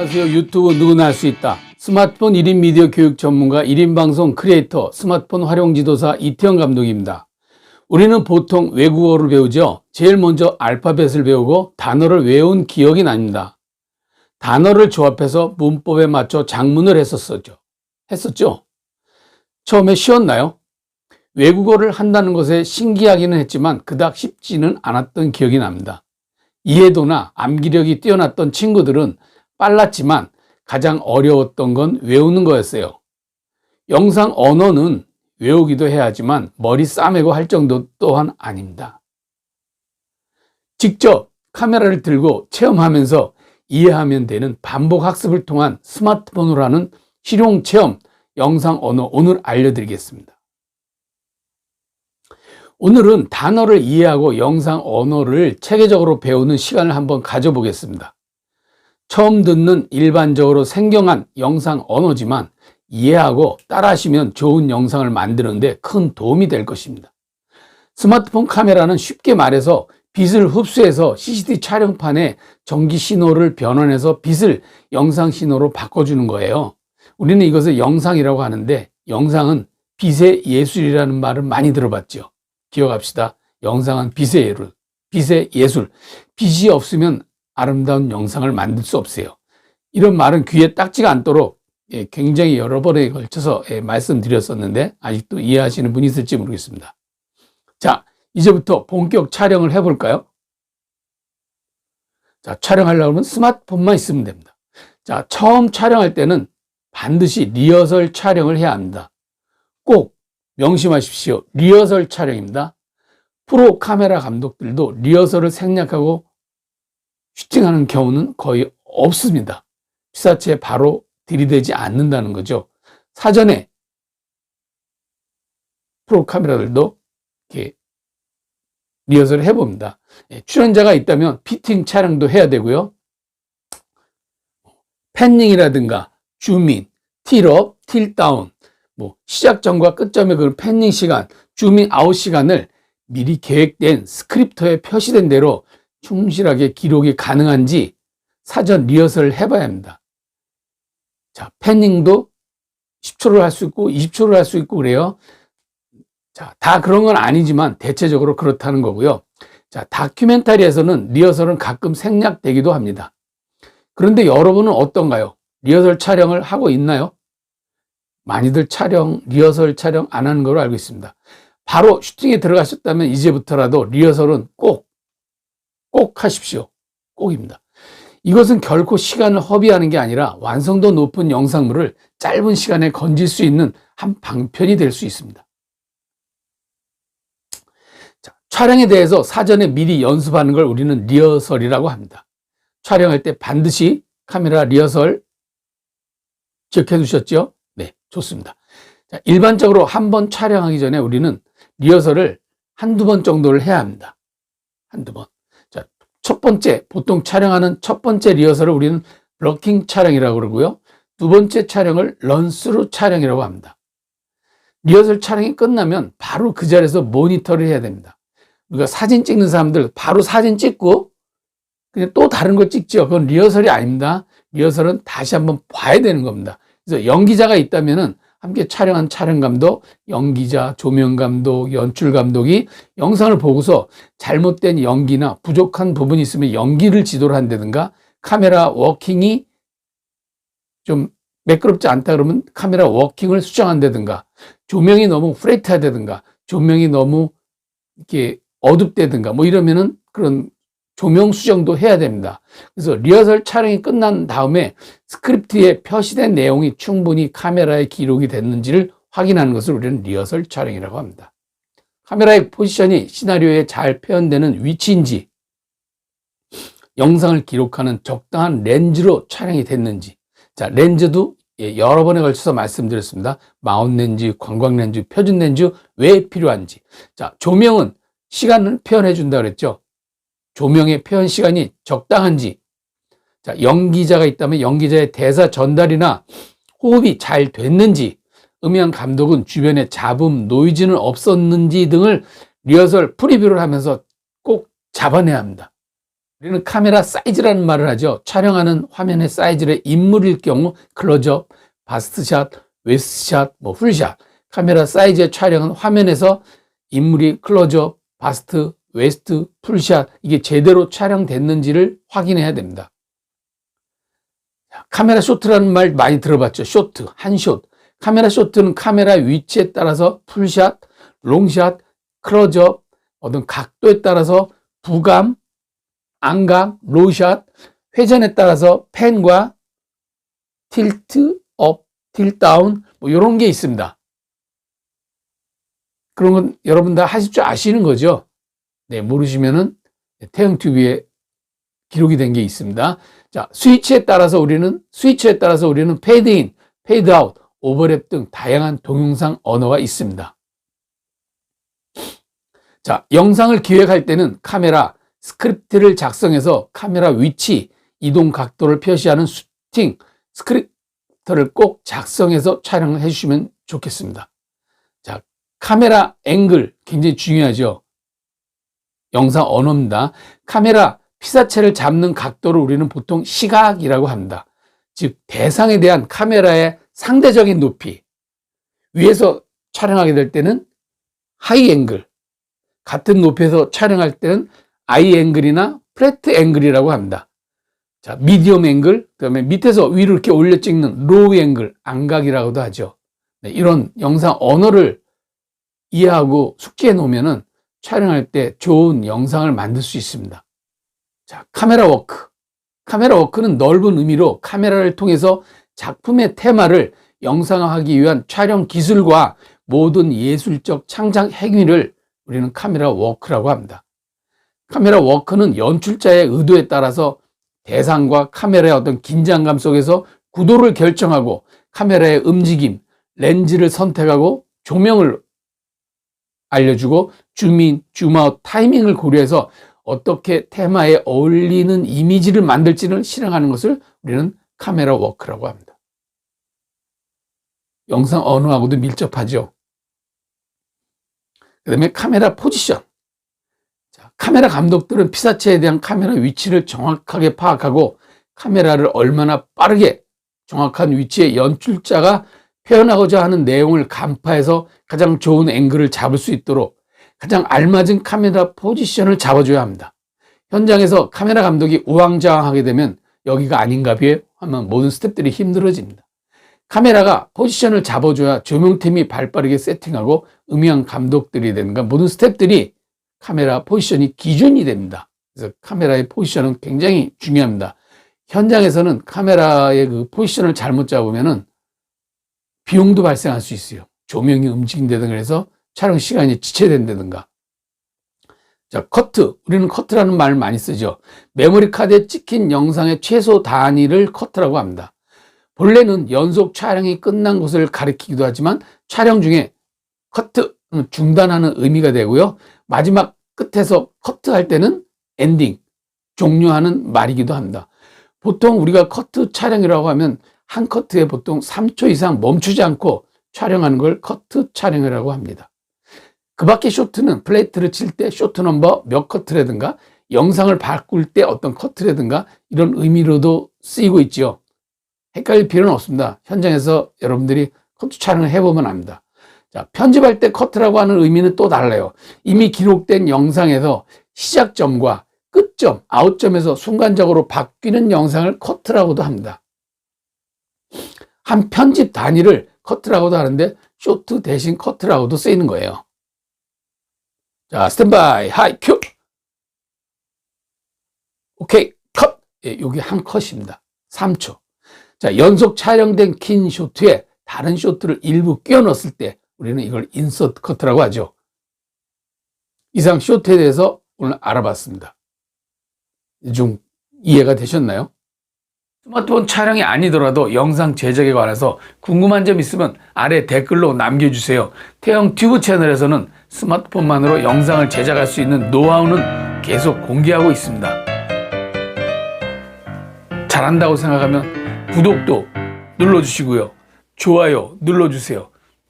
안녕하세요. 유튜브 누구나 할 수 있다. 스마트폰 1인 미디어 교육 전문가 1인 방송 크리에이터 스마트폰 활용 지도사 이태영 감독입니다. 우리는 보통 외국어를 배우죠. 제일 먼저 알파벳을 배우고 단어를 외운 기억이 납니다. 단어를 조합해서 문법에 맞춰 작문을 했었죠. 처음에 쉬웠나요? 외국어를 한다는 것에 신기하기는 했지만 그닥 쉽지는 않았던 기억이 납니다. 이해도나 암기력이 뛰어났던 친구들은 빨랐지만 가장 어려웠던 건 외우는 거였어요. 영상 언어는 외우기도 해야 하지만 머리 싸매고 할 정도 또한 아닙니다. 직접 카메라를 들고 체험하면서 이해하면 되는 반복 학습을 통한 스마트폰으로 하는 실용 체험 영상 언어 오늘 알려드리겠습니다. 오늘은 단어를 이해하고 영상 언어를 체계적으로 배우는 시간을 한번 가져보겠습니다. 처음 듣는 일반적으로 생경한 영상 언어지만 이해하고 따라하시면 좋은 영상을 만드는데 큰 도움이 될 것입니다. 스마트폰 카메라는 쉽게 말해서 빛을 흡수해서 CCD 촬영판에 전기 신호를 변환해서 빛을 영상 신호로 바꿔주는 거예요. 우리는 이것을 영상이라고 하는데 영상은 빛의 예술이라는 말을 많이 들어봤죠. 기억합시다. 영상은 빛의 예술. 빛이 없으면 아름다운 영상을 만들 수 없어요. 이런 말은 귀에 딱지가 않도록 굉장히 여러 번에 걸쳐서 말씀드렸었는데 아직도 이해하시는 분이 있을지 모르겠습니다. 자, 이제부터 본격 촬영을 해볼까요? 자, 촬영하려고 하면 스마트폰만 있으면 됩니다. 자, 처음 촬영할 때는 반드시 리허설 촬영을 해야 합니다. 꼭 명심하십시오. 리허설 촬영입니다. 프로 카메라 감독들도 리허설을 생략하고 슈팅하는 경우는 거의 없습니다. 피사체에 바로 들이대지 않는다는 거죠. 사전에 프로 카메라들도 이렇게 리허설을 해봅니다. 출연자가 있다면 피팅 촬영도 해야 되고요. 팬닝이라든가 줌인, 틸업, 틸다운, 시작 전과 끝점의 그 팬닝 시간, 줌인 아웃 시간을 미리 계획된 스크립터에 표시된 대로 충실하게 기록이 가능한지 사전 리허설을 해봐야 합니다. 자, 팬닝도 10초를 할 수 있고 20초를 할 수 있고 그래요. 자, 다 그런 건 아니지만 대체적으로 그렇다는 거고요. 자, 다큐멘터리에서는 리허설은 가끔 생략되기도 합니다. 그런데 여러분은 어떤가요? 리허설 촬영을 하고 있나요? 많이들 리허설 촬영 안 하는 걸로 알고 있습니다. 바로 슈팅에 들어가셨다면 이제부터라도 리허설은 꼭 하십시오. 꼭입니다. 이것은 결코 시간을 허비하는 게 아니라 완성도 높은 영상물을 짧은 시간에 건질 수 있는 한 방편이 될 수 있습니다. 자, 촬영에 대해서 사전에 미리 연습하는 걸 우리는 리허설이라고 합니다. 촬영할 때 반드시 카메라 리허설 기억해 두셨죠? 네, 좋습니다. 자, 일반적으로 한 번 촬영하기 전에 우리는 리허설을 한두 번 정도를 해야 합니다. 한두 번. 자, 첫 번째, 보통 촬영하는 첫 번째 리허설을 우리는 블러킹 촬영이라고 그러고요. 두 번째 촬영을 런스루 촬영이라고 합니다. 리허설 촬영이 끝나면 바로 그 자리에서 모니터를 해야 됩니다. 우리가 사진 찍는 사람들 바로 사진 찍고 그냥 또 다른 거 찍죠. 그건 리허설이 아닙니다. 리허설은 다시 한번 봐야 되는 겁니다. 그래서 연기자가 있다면은 함께 촬영한 촬영감독, 연기자, 조명감독, 연출감독이 영상을 보고서 잘못된 연기나 부족한 부분이 있으면 연기를 지도를 한다든가 카메라 워킹이 좀 매끄럽지 않다 그러면 카메라 워킹을 수정한다든가 조명이 너무 프레이트하다든가 조명이 너무 이렇게 어둡다든가 이러면은 그런 조명 수정도 해야 됩니다. 그래서 리허설 촬영이 끝난 다음에 스크립트에 표시된 내용이 충분히 카메라에 기록이 됐는지를 확인하는 것을 우리는 리허설 촬영이라고 합니다. 카메라의 포지션이 시나리오에 잘 표현되는 위치인지, 영상을 기록하는 적당한 렌즈로 촬영이 됐는지, 자, 렌즈도 여러 번에 걸쳐서 말씀드렸습니다. 마운트 렌즈, 관광 렌즈, 표준 렌즈 왜 필요한지. 자, 조명은 시간을 표현해 준다 그랬죠. 조명의 표현 시간이 적당한지, 자, 연기자가 있다면 연기자의 대사 전달이나 호흡이 잘 됐는지, 음향 감독은 주변에 잡음, 노이즈는 없었는지 등을 리허설 프리뷰를 하면서 꼭 잡아내야 합니다. 우리는 카메라 사이즈라는 말을 하죠. 촬영하는 화면의 사이즈를 인물일 경우 클로즈업, 바스트샷, 웨스트샷, 풀샷. 카메라 사이즈의 촬영은 화면에서 인물이 클로즈업, 바스트, 웨스트, 풀샷 이게 제대로 촬영됐는지를 확인해야 됩니다. 카메라 쇼트라는 말 많이 들어봤죠. 쇼트, 한 숏. 카메라 쇼트는 카메라 위치에 따라서 풀샷, 롱샷, 클로즈업, 어떤 각도에 따라서 부감, 안감, 로샷, 회전에 따라서 팬과 틸트 업, 틸트 다운 이런 게 있습니다. 그런 건 여러분 다 하실 줄 아시는 거죠? 네, 모르시면은 태영TV에 기록이 된 게 있습니다. 자, 스위치에 따라서 우리는 페이드 인, 페이드 아웃, 오버랩 등 다양한 동영상 언어가 있습니다. 자, 영상을 기획할 때는 카메라 스크립트를 작성해서 카메라 위치, 이동 각도를 표시하는 슈팅 스크립트를 꼭 작성해서 촬영을 해주시면 좋겠습니다. 자, 카메라 앵글 굉장히 중요하죠. 영상 언어입니다. 카메라 피사체를 잡는 각도를 우리는 보통 시각이라고 합니다. 즉 대상에 대한 카메라의 상대적인 높이, 위에서 촬영하게 될 때는 하이 앵글, 같은 높이에서 촬영할 때는 아이 앵글이나 플랫 앵글이라고 합니다. 자, 미디엄 앵글, 그다음에 밑에서 위로 이렇게 올려 찍는 로우 앵글, 안각이라고도 하죠. 네, 이런 영상 언어를 이해하고 숙지해 놓으면은 촬영할 때 좋은 영상을 만들 수 있습니다. 자, 카메라 워크. 카메라 워크는 넓은 의미로 카메라를 통해서 작품의 테마를 영상화하기 위한 촬영 기술과 모든 예술적 창작 행위를 우리는 카메라 워크라고 합니다. 카메라 워크는 연출자의 의도에 따라서 대상과 카메라의 어떤 긴장감 속에서 구도를 결정하고 카메라의 움직임, 렌즈를 선택하고 조명을 알려주고 줌인, 줌아웃, 타이밍을 고려해서 어떻게 테마에 어울리는 이미지를 만들지를 실행하는 것을 우리는 카메라 워크라고 합니다. 영상 언어하고도 밀접하죠. 그 다음에 카메라 포지션. 자, 카메라 감독들은 피사체에 대한 카메라 위치를 정확하게 파악하고 카메라를 얼마나 빠르게 정확한 위치에 연출자가 표현하고자 하는 내용을 간파해서 가장 좋은 앵글을 잡을 수 있도록 가장 알맞은 카메라 포지션을 잡아줘야 합니다. 현장에서 카메라 감독이 우왕좌왕하게 되면 여기가 아닌가 비해 하면 모든 스태프들이 힘들어집니다. 카메라가 포지션을 잡아줘야 조명팀이 발빠르게 세팅하고 음향 감독들이든가 모든 스태프들이 카메라 포지션이 기준이 됩니다. 그래서 카메라의 포지션은 굉장히 중요합니다. 현장에서는 카메라의 그 포지션을 잘못 잡으면은 비용도 발생할 수 있어요. 조명이 움직인다든가 해서 촬영 시간이 지체된다든가. 자, 커트. 우리는 커트라는 말을 많이 쓰죠. 메모리 카드에 찍힌 영상의 최소 단위를 커트라고 합니다. 본래는 연속 촬영이 끝난 것을 가리키기도 하지만 촬영 중에 커트, 중단하는 의미가 되고요. 마지막 끝에서 커트할 때는 엔딩, 종료하는 말이기도 합니다. 보통 우리가 커트 촬영이라고 하면 한 커트에 보통 3초 이상 멈추지 않고 촬영하는 걸 커트 촬영이라고 합니다. 그 밖에 쇼트는 플레이트를 칠 때 쇼트 넘버 몇 커트라든가 영상을 바꿀 때 어떤 커트라든가 이런 의미로도 쓰이고 있죠. 헷갈릴 필요는 없습니다. 현장에서 여러분들이 커트 촬영을 해보면 압니다. 자, 편집할 때 커트라고 하는 의미는 또 달라요. 이미 기록된 영상에서 시작점과 끝점, 아웃점에서 순간적으로 바뀌는 영상을 커트라고도 합니다. 한 편집 단위를 커트라고도 하는데 쇼트 대신 커트라고도 쓰이는 거예요. 자, 스탠바이, 하이, 큐. 오케이, 컷. 예, 여기 한 컷입니다. 3초. 자, 연속 촬영된 긴 쇼트에 다른 쇼트를 일부 끼워 넣었을 때 우리는 이걸 인서트 커트라고 하죠. 이상 쇼트에 대해서 오늘 알아봤습니다. 좀 이해가 되셨나요? 스마트폰 촬영이 아니더라도 영상 제작에 관해서 궁금한 점 있으면 아래 댓글로 남겨주세요. 태영튜브 채널에서는 스마트폰만으로 영상을 제작할 수 있는 노하우는 계속 공개하고 있습니다. 잘한다고 생각하면 구독도 눌러주시고요. 좋아요 눌러주세요.